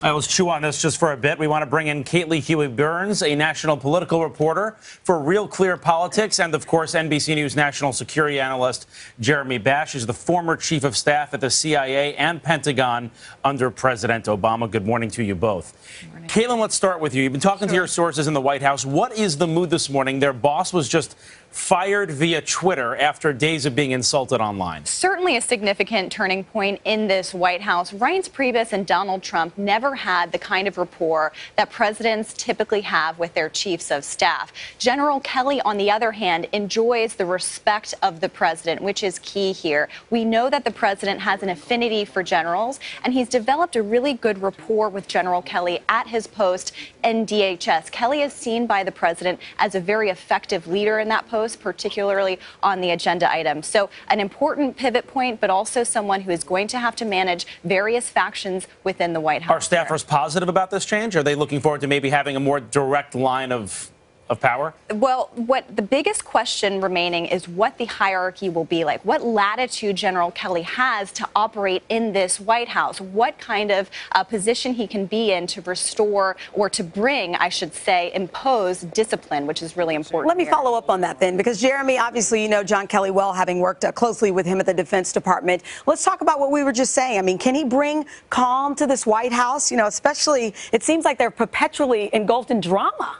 Let's chew on this just for a bit. We want to bring in Caitlin Huey-Burns, a national political reporter for Real Clear Politics, and, of course, NBC News national security analyst Jeremy Bash is the former chief of staff at the CIA and Pentagon under President Obama. Good morning to you both. Caitlin, let's start with you. You've been talking to your sources in the White House. What is the mood this morning? Their boss was just fired via Twitter after days of being insulted online. Certainly a significant turning point in this White House. Reince Priebus and Donald Trump never had the kind of rapport that presidents typically have with their chiefs of staff. General Kelly, on the other hand, enjoys the respect of the president, which is key here. We know that the president has an affinity for generals, and he's developed a really good rapport with General Kelly at his post in DHS. Kelly is seen by the president as a very effective leader in that post, particularly on the agenda items. So an important pivot point, but also someone who is going to have to manage various factions within the White House. Are staffers positive about this change? Are they looking forward to maybe having a more direct line of power? Well, what the biggest question remaining is what the hierarchy will be like, what latitude General Kelly has to operate in this White House, what kind of position he can be in to restore or to bring, I should say, impose discipline, which is really important. Let me follow up on that then, because Jeremy, obviously, you know John Kelly well, having worked closely with him at the Defense Department. Let's talk about what we were just saying. I mean, can he bring calm to this White House? You know, especially, it seems like they're perpetually engulfed in drama.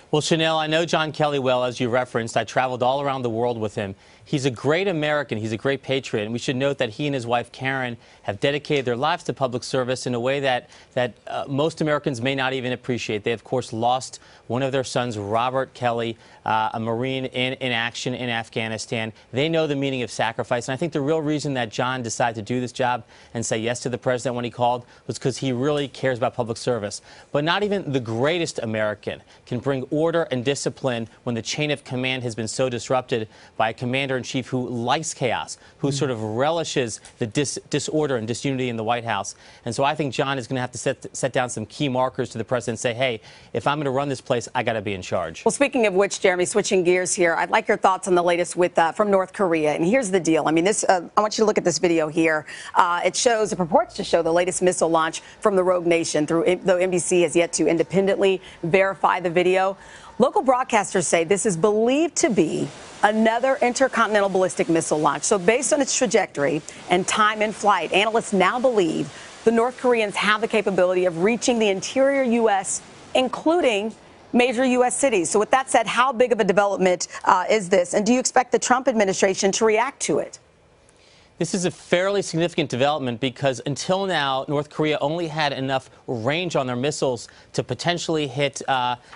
Well, Chanel, I know John Kelly well, as you referenced. I traveled all around the world with him. He's a great American. He's a great patriot. And we should note that he and his wife, Karen, have dedicated their lives to public service in a way that most Americans may not even appreciate. They, of course, lost one of their sons, Robert Kelly, a Marine in action in Afghanistan. They know the meaning of sacrifice. And I think the real reason that John decided to do this job and say yes to the president when he called was because he really cares about public service. But not even the greatest American can bring order and discipline when the chain of command has been so disrupted by a commander-in-chief who likes chaos, who sort of relishes the disorder and disunity in the White House. And so I think John is going to have to set down some key markers to the president and say, hey, if I'm going to run this place, I got to be in charge. Well, speaking of which, Jeremy, switching gears here, I'd like your thoughts on the latest from North Korea. And here's the deal. I mean, I want you to look at this video here. It purports to show the latest missile launch from the rogue nation, though NBC has yet to independently verify the video. Local broadcasters say this is believed to be another intercontinental ballistic missile launch. So based on its trajectory and time in flight, analysts now believe the North Koreans have the capability of reaching the interior U.S., including major U.S. cities. So with that said, how big of a development is this? And do you expect the Trump administration to react to it? This is a fairly significant development because until now, North Korea only had enough range on their missiles to potentially hit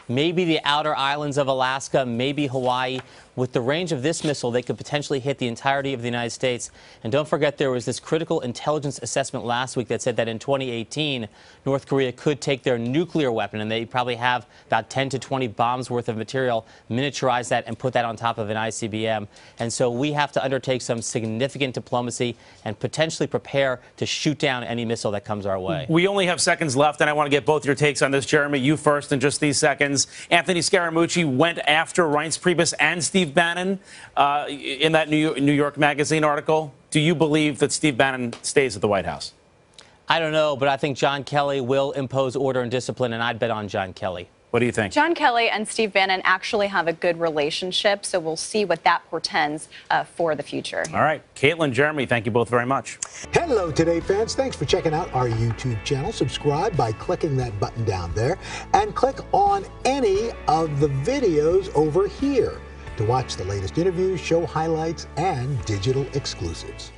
maybe the outer islands of Alaska, maybe Hawaii. With the range of this missile, they could potentially hit the entirety of the United States. And don't forget, there was this critical intelligence assessment last week that said that in 2018, North Korea could take their nuclear weapon, and they probably have about 10 to 20 bombs worth of material, miniaturize that, and put that on top of an ICBM. And so we have to undertake some significant diplomacy and potentially prepare to shoot down any missile that comes our way. We only have seconds left, and I want to get both your takes on this. Jeremy, you first in just these seconds. Anthony Scaramucci went after Reince Priebus and Steve Bannon in that New York Magazine article. Do you believe that Steve Bannon stays at the White House? I don't know, but I think John Kelly will impose order and discipline, and I'd bet on John Kelly. What do you think? John Kelly and Steve Bannon actually have a good relationship, so we'll see what that portends for the future. All right. Caitlin, Jeremy, thank you both very much. Hello, Today fans. Thanks for checking out our YouTube channel. Subscribe by clicking that button down there and click on any of the videos over here to watch the latest interviews, show highlights, and digital exclusives.